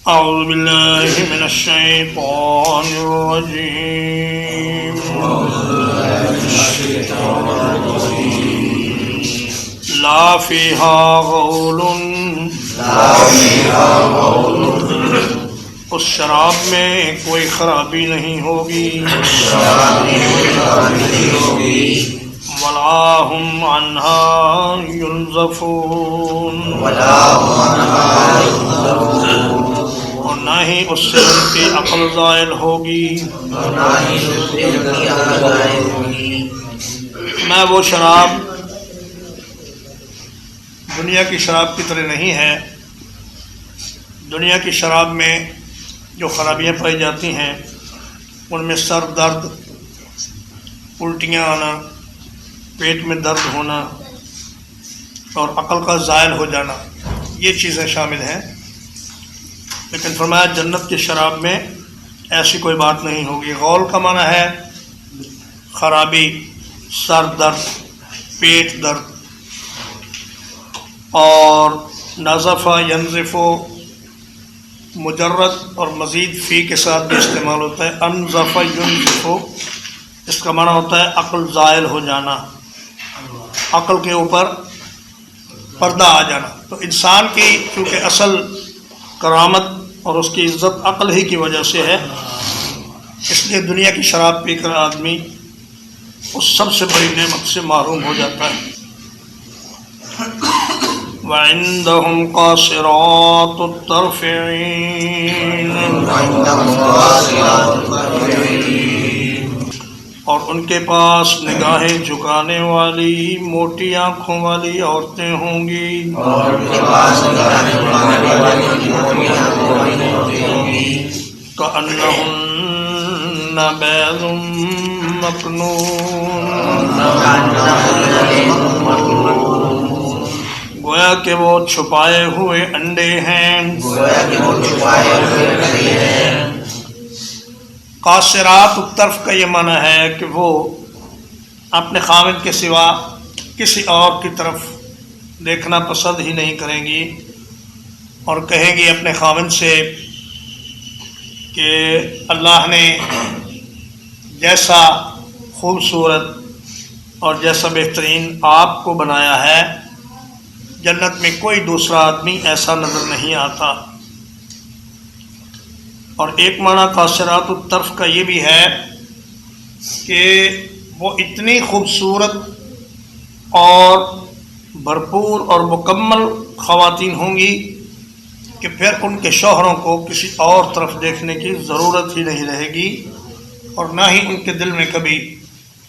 أعوذ بالله من الشيطان الرجيم لا فيها غول اس شراب میں کوئی خرابی نہیں ہوگی ولا هم عنها ينزفون اور نہ ہی اس سے ان کی عقل زائل ہوگی میں وہ شراب دنیا کی شراب کی طرح نہیں ہے۔ دنیا کی شراب میں جو خرابیاں پائی جاتی ہیں ان میں سر درد، الٹیاں آنا، پیٹ میں درد ہونا اور عقل کا زائل ہو جانا، یہ چیزیں شامل ہیں۔ لیکن فرمایا جنت کی شراب میں ایسی کوئی بات نہیں ہوگی۔ غول کا معنی ہے خرابی، سر درد، پیٹ درد، اور نزفہ ینزفو مجرد اور مزید فی کے ساتھ بھی استعمال ہوتا ہے۔ انزفہ ینزفو اس کا معنی ہوتا ہے عقل زائل ہو جانا، عقل کے اوپر پردہ آ جانا۔ تو انسان کی چونکہ اصل کرامت اور اس کی عزت عقل ہی کی وجہ سے ہے، اس لیے دنیا کی شراب پی کر آدمی اس سب سے بڑی نعمت سے محروم ہو جاتا ہے۔ وَعِندَهُمْ قَاصِرَاتُ الطَّرْفِ عِينٌ اور ان کے پاس نگاہیں جھکانے والی موٹی آنکھوں والی عورتیں ہوں گی۔ كَأَنَّهُنَّ بَيْضٌ مَّكْنُونٌ گویا کہ وہ چھپائے ہوئے انڈے ہیں۔ قاصرات الطرف کا یہ معنی ہے کہ وہ اپنے خاوند کے سوا کسی اور کی طرف دیکھنا پسند ہی نہیں کریں گی، اور کہیں گی اپنے خاوند سے کہ اللہ نے جیسا خوبصورت اور جیسا بہترین آپ کو بنایا ہے، جنت میں کوئی دوسرا آدمی ایسا نظر نہیں آتا۔ اور ایک معنی قاصرات الطرف کا یہ بھی ہے کہ وہ اتنی خوبصورت اور بھرپور اور مکمل خواتین ہوں گی کہ پھر ان کے شوہروں کو کسی اور طرف دیکھنے کی ضرورت ہی نہیں رہے گی، اور نہ ہی ان کے دل میں کبھی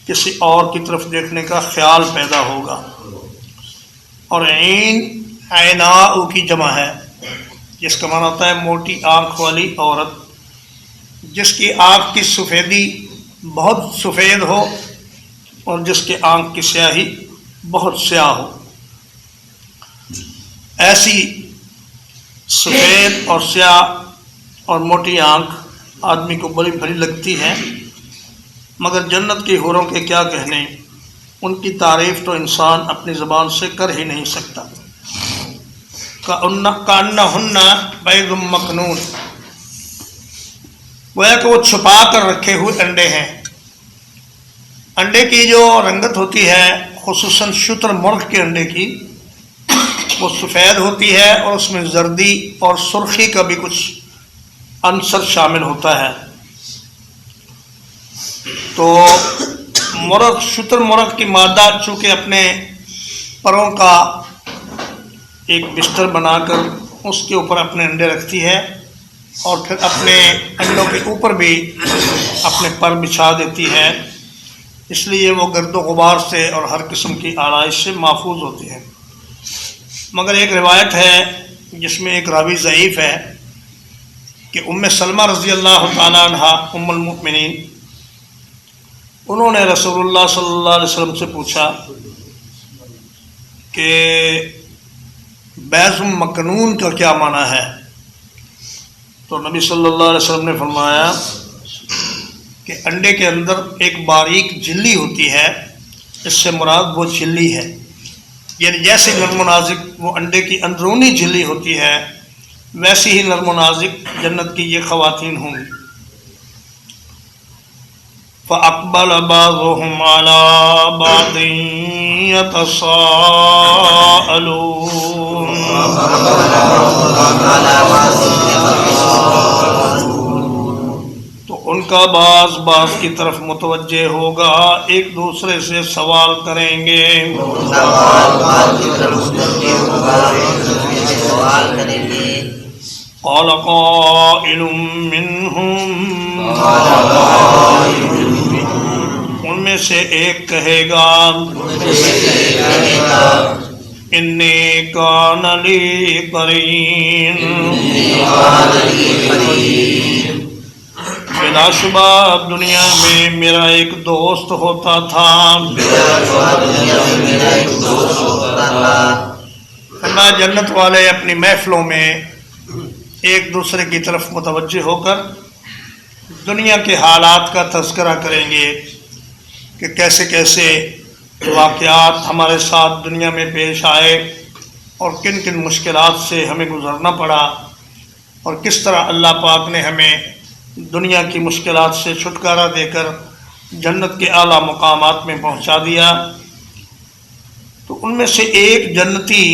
کسی اور کی طرف دیکھنے کا خیال پیدا ہوگا۔ اور عین عیناء کی جمع ہے، جس کا معنی ہوتا ہے موٹی آنکھ والی عورت، جس کی آنکھ کی سفیدی بہت سفید ہو اور جس کے آنکھ کی سیاہی بہت سیاہ ہو۔ ایسی سفید اور سیاہ اور موٹی آنکھ آدمی کو بڑی بھری لگتی ہے، مگر جنت کی حوروں کے کیا کہنے، ان کی تعریف تو انسان اپنی زبان سے کر ہی نہیں سکتا۔ کأنہن بیض مکنون گویا کہ وہ چھپا کر رکھے ہوئے انڈے ہیں۔ انڈے کی جو رنگت ہوتی ہے، خصوصاً شتر مرغ کے انڈے کی، وہ سفید ہوتی ہے اور اس میں زردی اور سرخی کا بھی کچھ عنصر شامل ہوتا ہے۔ تو شتر مرغ کی مادہ چونکہ اپنے پروں کا ایک بستر بنا کر اس کے اوپر اپنے انڈے رکھتی ہے، اور پھر اپنے انڈوں کے اوپر بھی اپنے پر بچھا دیتی ہے، اس لیے وہ گرد و غبار سے اور ہر قسم کی آرائش سے محفوظ ہوتی ہے۔ مگر ایک روایت ہے جس میں ایک راوی ضعیف ہے کہ ام سلمہ رضی اللہ تعالیٰ عنہا ام المؤمنین، انہوں نے رسول اللہ صلی اللہ علیہ وسلم سے پوچھا کہ بیض مکنون کا کیا معنی ہے؟ تو نبی صلی اللہ علیہ وسلم نے فرمایا کہ انڈے کے اندر ایک باریک جھلی ہوتی ہے، اس سے مراد وہ جھلی ہے، یعنی جیسے نرم و نازک وہ انڈے کی اندرونی جھلی ہوتی ہے، ویسی ہی نرم و نازک جنت کی یہ خواتین ہوں گی. فَأَقْبَلَ بَعْضُهُمْ عَلَى بَعْضٍ يَتَسَاءَلُونَ. تو ان کا بعض کی طرف متوجہ ہوگا، ایک دوسرے سے سوال کریں گے. قَالَ قَائِلٌ مِّنْهُمْ، ان میں سے ایک کہے گا، انی کان لی قرین، بلا شبہ دنیا میں میرا ایک دوست ہوتا تھا. فرمایا جنت والے اپنی محفلوں میں ایک دوسرے کی طرف متوجہ ہو کر دنیا کے حالات کا تذکرہ کریں گے کہ کیسے کیسے واقعات ہمارے ساتھ دنیا میں پیش آئے اور کن کن مشکلات سے ہمیں گزرنا پڑا، اور کس طرح اللہ پاک نے ہمیں دنیا کی مشکلات سے چھٹکارا دے کر جنت کے اعلیٰ مقامات میں پہنچا دیا. تو ان میں سے ایک جنتی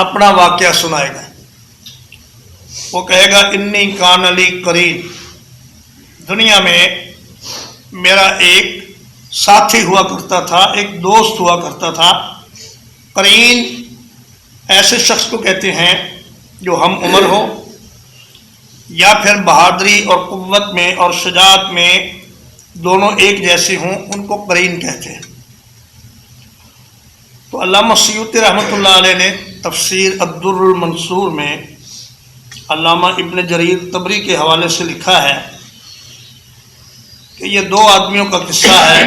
اپنا واقعہ سنائے گا. وہ کہے گا انی کان لی قرین، دنیا میں میرا ایک ساتھی ہوا کرتا تھا، ایک دوست ہوا کرتا تھا. قرین ایسے شخص کو کہتے ہیں جو ہم عمر ہو یا پھر بہادری اور قوت میں اور شجاعت میں دونوں ایک جیسے ہوں، ان کو قرین کہتے ہیں. تو علامہ سیوطی رحمۃ اللہ علیہ نے تفسیر الدر المنصور میں علامہ ابن جریر طبری کے حوالے سے لکھا ہے کہ یہ دو آدمیوں کا قصہ ہے.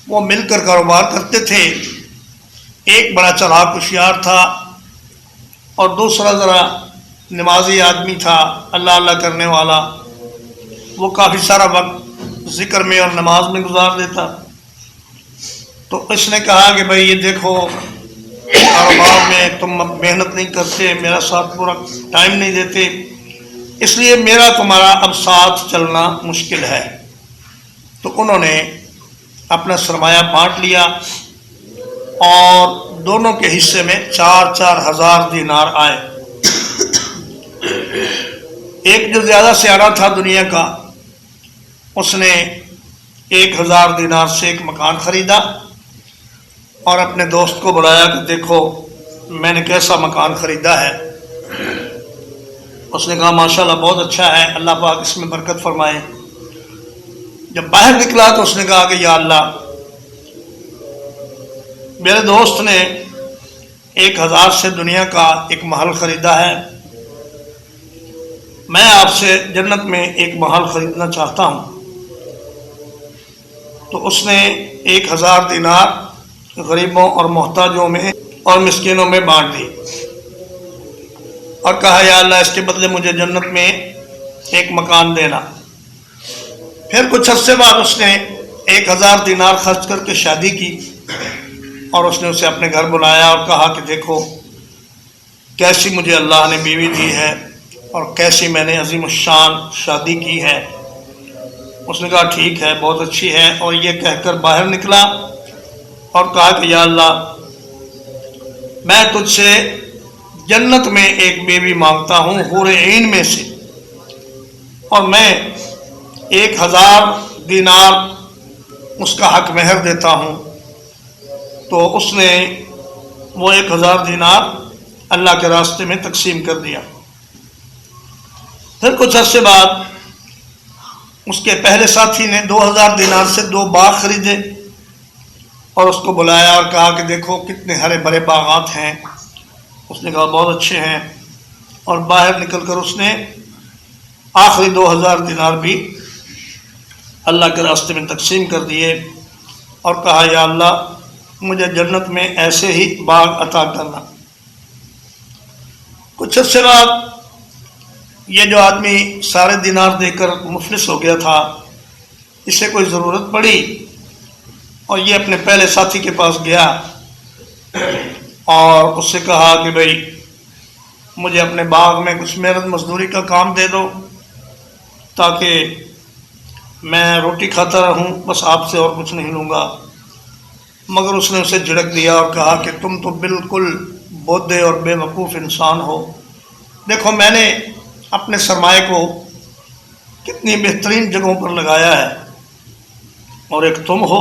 وہ مل کر کاروبار کرتے تھے. ایک بڑا چلاک ہوشیار تھا اور دوسرا ذرا نمازی آدمی تھا، اللہ اللہ کرنے والا. وہ کافی سارا وقت ذکر میں اور نماز میں گزار دیتا. تو اس نے کہا کہ بھائی یہ دیکھو کاروبار میں تم محنت نہیں کرتے، میرا ساتھ پورا ٹائم نہیں دیتے، اس لیے میرا تمہارا اب ساتھ چلنا مشکل ہے. تو انہوں نے اپنا سرمایہ بانٹ لیا اور دونوں کے حصے میں 4,000 دینار آئے. ایک جو زیادہ سیاح تھا دنیا کا، اس نے 1,000 دینار سے ایک مکان خریدا اور اپنے دوست کو بلایا کہ دیکھو میں نے کیسا مکان خریدا ہے. اس نے کہا ماشاءاللہ بہت اچھا ہے، اللہ پاک اس میں برکت فرمائے. جب باہر نکلا تو اس نے کہا کہ یا اللہ، میرے دوست نے 1,000 سے دنیا کا ایک محل خریدا ہے، میں آپ سے جنت میں ایک محل خریدنا چاہتا ہوں. تو اس نے 1,000 دینار غریبوں اور محتاجوں میں اور مسکینوں میں بانٹ دی اور کہا یا اللہ اس کے بدلے مجھے جنت میں ایک مکان دینا. پھر کچھ عرصے بعد اس نے 1,000 دینار خرچ کر کے شادی کی اور اس نے اسے اپنے گھر بلایا اور کہا کہ دیکھو کیسی مجھے اللہ نے بیوی دی ہے اور کیسی میں نے عظیم الشان شادی کی ہے. اس نے کہا ٹھیک ہے، بہت اچھی ہے، اور یہ کہہ کر باہر نکلا اور کہا کہ یا اللہ میں تجھ سے جنت میں ایک بیوی مانگتا ہوں حور عین میں سے، اور میں 1,000 دینار اس کا حق مہر دیتا ہوں. تو اس نے وہ 1,000 دینار اللہ کے راستے میں تقسیم کر دیا. پھر کچھ عرصے بعد اس کے پہلے ساتھی نے 2,000 دینار سے 2 باغ خریدے اور اس کو بلایا اور کہا کہ دیکھو کتنے ہرے بھرے باغات ہیں. اس نے کہا بہت اچھے ہیں، اور باہر نکل کر اس نے آخری 2,000 دینار بھی اللہ کے راستے میں تقسیم کر دیے اور کہا یا اللہ مجھے جنت میں ایسے ہی باغ عطا کرنا. کچھ عرصے بعد یہ جو آدمی سارے دینار دے کر مفلس ہو گیا تھا، اسے کوئی ضرورت پڑی اور یہ اپنے پہلے ساتھی کے پاس گیا اور اس سے کہا کہ بھائی مجھے اپنے باغ میں کچھ محنت مزدوری کا کام دے دو تاکہ میں روٹی کھاتا رہوں، بس آپ سے اور کچھ نہیں لوں گا۔ مگر اس نے اسے جھڑک دیا اور کہا کہ تم تو بالکل بودھے اور بے وقوف انسان ہو۔ دیکھو میں نے اپنے سرمایہ کو کتنی بہترین جگہوں پر لگایا ہے، اور ایک تم ہو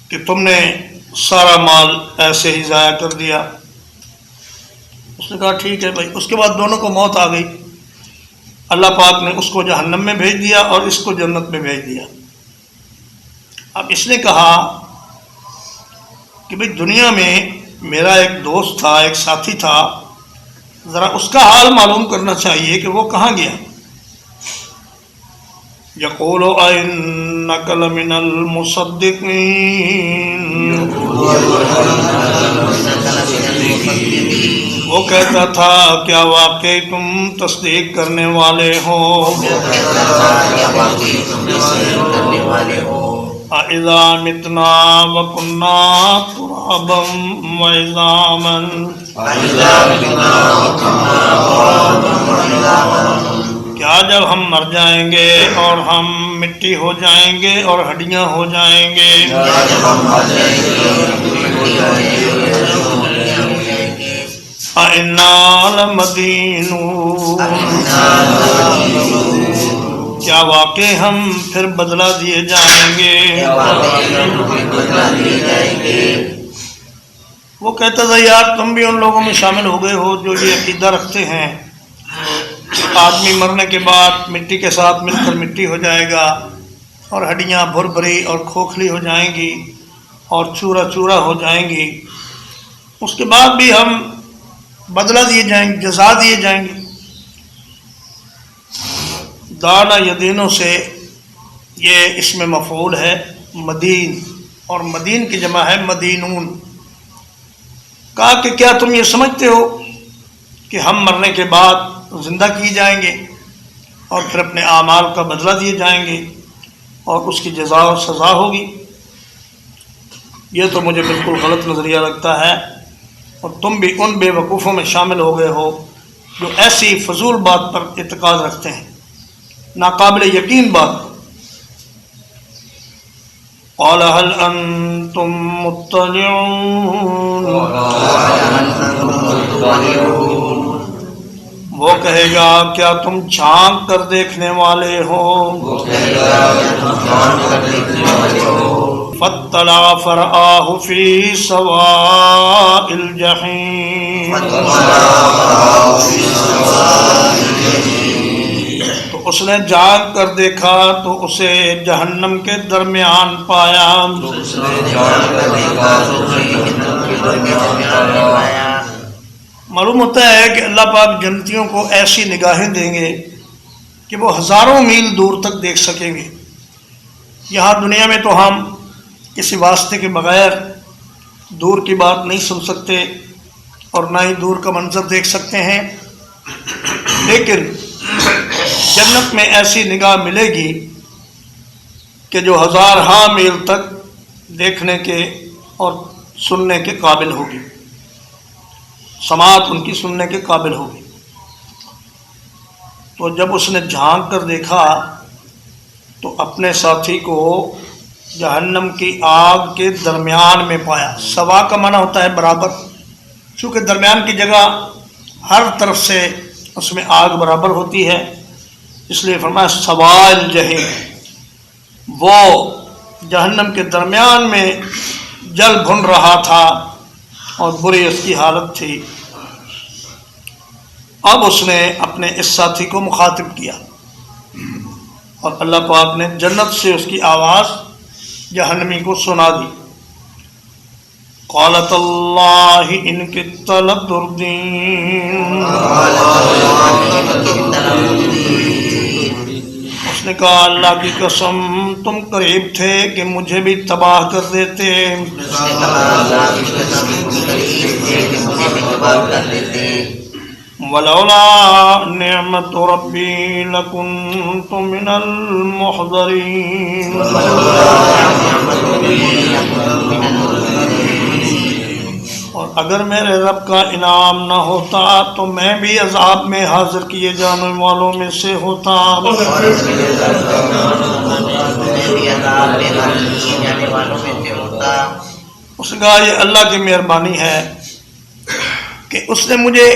کہ تم نے سارا مال ایسے ہی ضائع کر دیا۔ اس نے کہا ٹھیک ہے بھائی۔ اس کے بعد دونوں کو موت آ گئی۔ اللہ پاک نے اس کو جہنم میں بھیج دیا اور اس کو جنت میں بھیج دیا۔ اب اس نے کہا کہ بھئی دنیا میں میرا ایک دوست تھا، ایک ساتھی تھا، ذرا اس کا حال معلوم کرنا چاہیے کہ وہ کہاں گیا۔ یقول اِنَّکَ لَمِنَ الْمُصَدِّقِینَ، وہ کہتا تھا کیا واقعی تم تصدیق کرنے والے ہو؟ اَإِذَا مِتْنَا وَكُنَّا تُرَابًا وَعِظَامًا، کیا جب ہم مر جائیں گے اور ہم مٹی ہو جائیں گے اور ہڈیاں ہو جائیں گے، اِنَّا لَمَدِينُونَ، کیا واقعی ہم پھر بدلہ دیے جائیں گے؟ وہ کہتا تھا یار تم بھی ان لوگوں میں شامل ہو گئے ہو جو یہ عقیدہ رکھتے ہیں آدمی مرنے کے بعد مٹی کے ساتھ مل کر مٹی ہو جائے گا اور ہڈیاں بھر بھری اور کھوکھلی ہو جائیں گی اور چورا چورا ہو جائیں گی، اس کے بعد بھی ہم بدلہ دیے جائیں گے، جزا دیے جائیں گے۔ دانا یدینوں سے یہ اس میں مفعول ہے مدین، اور مدین کی جمع ہے مدینون۔ کہا کہ کیا تم یہ سمجھتے ہو کہ ہم مرنے کے بعد زندہ کیے جائیں گے اور پھر اپنے اعمال کا بدلہ دیے جائیں گے اور اس کی جزا اور سزا ہوگی؟ یہ تو مجھے بالکل غلط نظریہ لگتا ہے، اور تم بھی ان بے وقوفوں میں شامل ہو گئے ہو جو ایسی فضول بات پر اعتقاد رکھتے ہیں، ناقابل یقین بات۔ قال هل انتم مطلعون، وہ کہے گا کیا تم جھانک کر دیکھنے والے ہو؟ فاطلع فرآہ فی سواء الجحیم، تو اس نے جھانک کر دیکھا تو اسے جہنم کے درمیان پایا۔ معلوم ہوتا ہے کہ اللہ پاک جنتیوں کو ایسی نگاہیں دیں گے کہ وہ ہزاروں میل دور تک دیکھ سکیں گے۔ یہاں دنیا میں تو ہم کسی واسطے کے بغیر دور کی بات نہیں سن سکتے اور نہ ہی دور کا منظر دیکھ سکتے ہیں، لیکن جنت میں ایسی نگاہ ملے گی کہ جو ہزارہا میل تک دیکھنے کے اور سننے کے قابل ہوگی، سماعت ان کی سننے کے قابل ہوگی۔ تو جب اس نے جھانک کر دیکھا تو اپنے ساتھی کو جہنم کی آگ کے درمیان میں پایا۔ سوا کا معنی ہوتا ہے برابر، چونکہ درمیان کی جگہ ہر طرف سے اس میں آگ برابر ہوتی ہے، اس لیے فرمایا سواء الجحیم، وہ جہنم کے درمیان میں جل بھن رہا تھا اور بری اس کی حالت تھی۔ اب اس نے اپنے اس ساتھی کو مخاطب کیا اور اللہ پاک نے جنت سے اس کی آواز جہنمی کو سنا دی۔ قالت اللہ ان کدت لتردین، اس نے کہا اللہ کی قسم تم قریب تھے کہ مجھے بھی تباہ کر دیتے۔ ولولا نعمت ربی لکنت من المحضرین، اور اگر میرے رب کا انعام نہ ہوتا تو میں بھی عذاب میں حاضر کیے جانے والوں میں سے ہوتا۔ اس نے کہا یہ اللہ کی مہربانی ہے کہ اس نے مجھے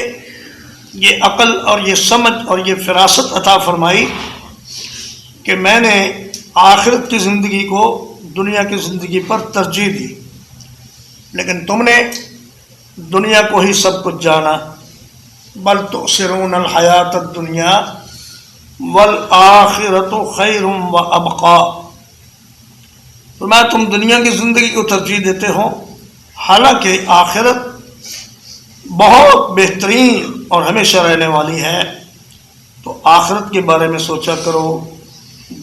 یہ عقل اور یہ سمجھ اور یہ فراست عطا فرمائی کہ میں نے آخرت کی زندگی کو دنیا کی زندگی پر ترجیح دی، لیکن تم نے دنیا کو ہی سب کچھ جانا۔ بل تؤثرون الحیات الدنیا والآخرۃ خیر وابقیٰ، تو میں تم دنیا کی زندگی کو ترجیح دیتے ہو، حالانکہ آخرت بہت بہترین اور ہمیشہ رہنے والی ہے۔ تو آخرت کے بارے میں سوچا کرو،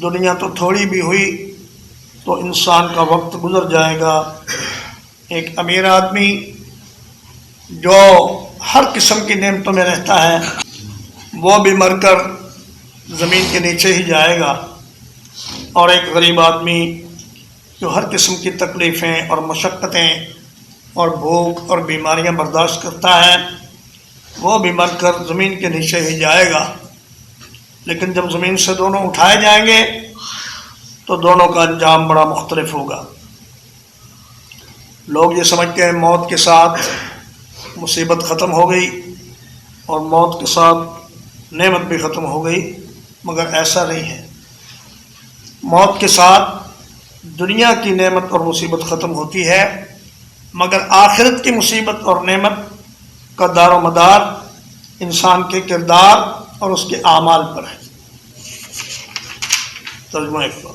دنیا تو تھوڑی بھی ہوئی تو انسان کا وقت گزر جائے گا۔ ایک امیر آدمی جو ہر قسم کی نعمتوں میں رہتا ہے وہ بھی مر کر زمین کے نیچے ہی جائے گا، اور ایک غریب آدمی جو ہر قسم کی تکلیفیں اور مشقتیں اور بھوک اور بیماریاں برداشت کرتا ہے وہ بھی مر کر زمین کے نیچے ہی جائے گا۔ لیکن جب زمین سے دونوں اٹھائے جائیں گے تو دونوں کا انجام بڑا مختلف ہوگا۔ لوگ یہ سمجھتے ہیں موت کے ساتھ مصیبت ختم ہو گئی اور موت کے ساتھ نعمت بھی ختم ہو گئی، مگر ایسا نہیں ہے۔ موت کے ساتھ دنیا کی نعمت اور مصیبت ختم ہوتی ہے، مگر آخرت کی مصیبت اور نعمت کا دار و مدار انسان کے کردار اور اس کے اعمال پر ہے۔ ترجمہ ایک بار،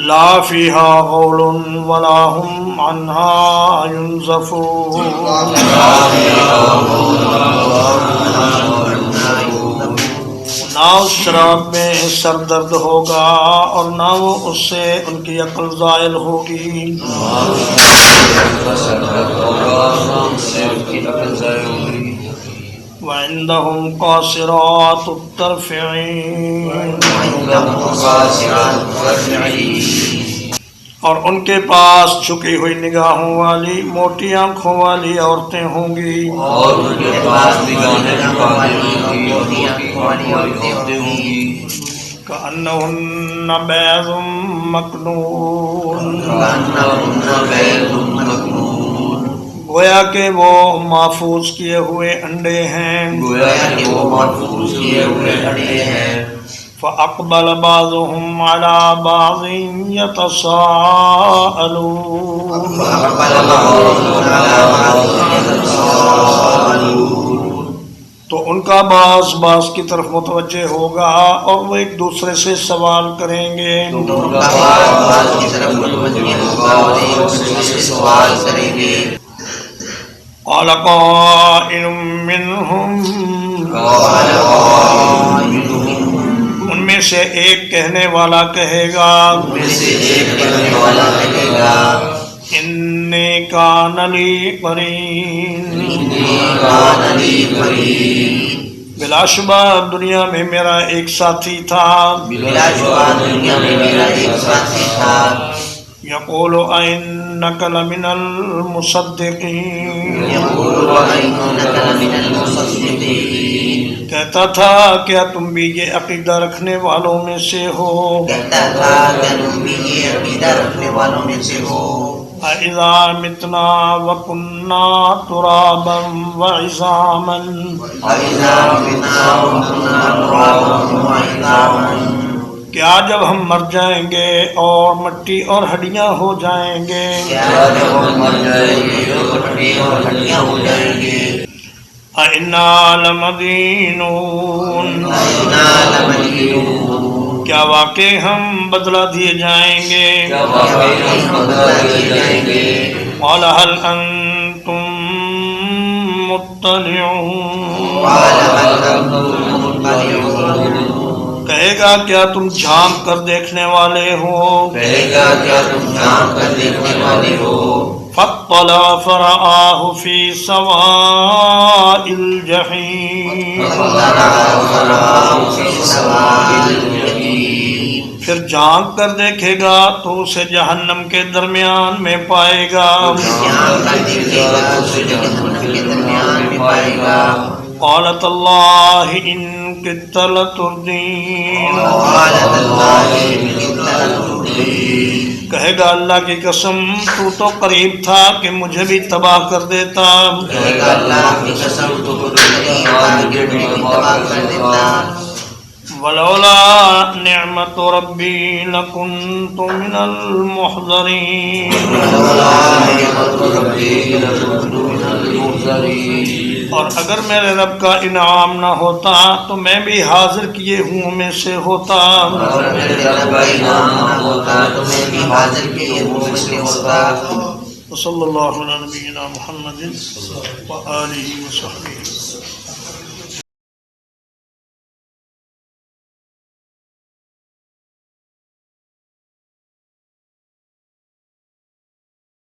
لا فیہا غول ولا هم عنہا ینزفون، نہ اس شراب میں سر درد ہوگا اور نہ وہ اس سے ان کی عقل زائل ہوگی۔ وعندهم قاصرات الطرف عین، اور ان کے پاس جھکی ہوئی نگاہوں والی موٹی آنکھوں والی عورتیں ہوں گی، اور ان کے پاس کأنہن بیض مکنون، گویا کہ وہ محفوظ کیے ہوئے انڈے ہیں۔ فَأَقْبَلَ بَعْضُهُمْ عَلَى بَعْضٍ يَتَسَاءَلُونَ، تو ان کا بعض کی طرف متوجہ ہوگا اور وہ ایک دوسرے سے سوال کریں گے۔ قَالَ قَائِلٌ مِّنْهُمْ، ان میں سے ایک کہنے والا کہے گا، انی کان لی قرین، بلا شبہ دنیا میں میرا ایک ساتھی تھا، یقول اِنَّکَ لَمِنَ المصدقین، کہتا تھا کیا تم بھی یہ عقیدہ رکھنے والوں میں سے ہو؟ اَإِذَا مِتْنَا وَكُنَّا تُرَابًا وَعِظَامًا، کیا جب ہم مر جائیں گے اور مٹی اور ہڈیاں ہو جائیں گے، اِنَّا لَمَدِينُونَ، کیا واقعی ہم بدلہ دیے جائیں گے؟ قَالَ هَلْ أَنْتُمْ مُطَّلِعُونَ، کہے گا کیا تم جھانک کر دیکھنے والے ہو؟ فاطلع فرآہ فی سواء الجحیم، پھر جھانک کر دیکھے گا تو اسے جہنم کے درمیان میں پائے گا. قالت اللہ ان کدت لتردین. کہے گا اللہ کی قسم تو قریب تھا کہ مجھے بھی تباہ کر دیتا. ولولا نعمت ربی لکنت من المحضرین. اور اگر میرے رب کا انعام نہ ہوتا تو میں بھی حاضر کیے ہوں میں سے ہوتا. صلی اللہ علیہ نبینا محمد وآلہ وصحبہ.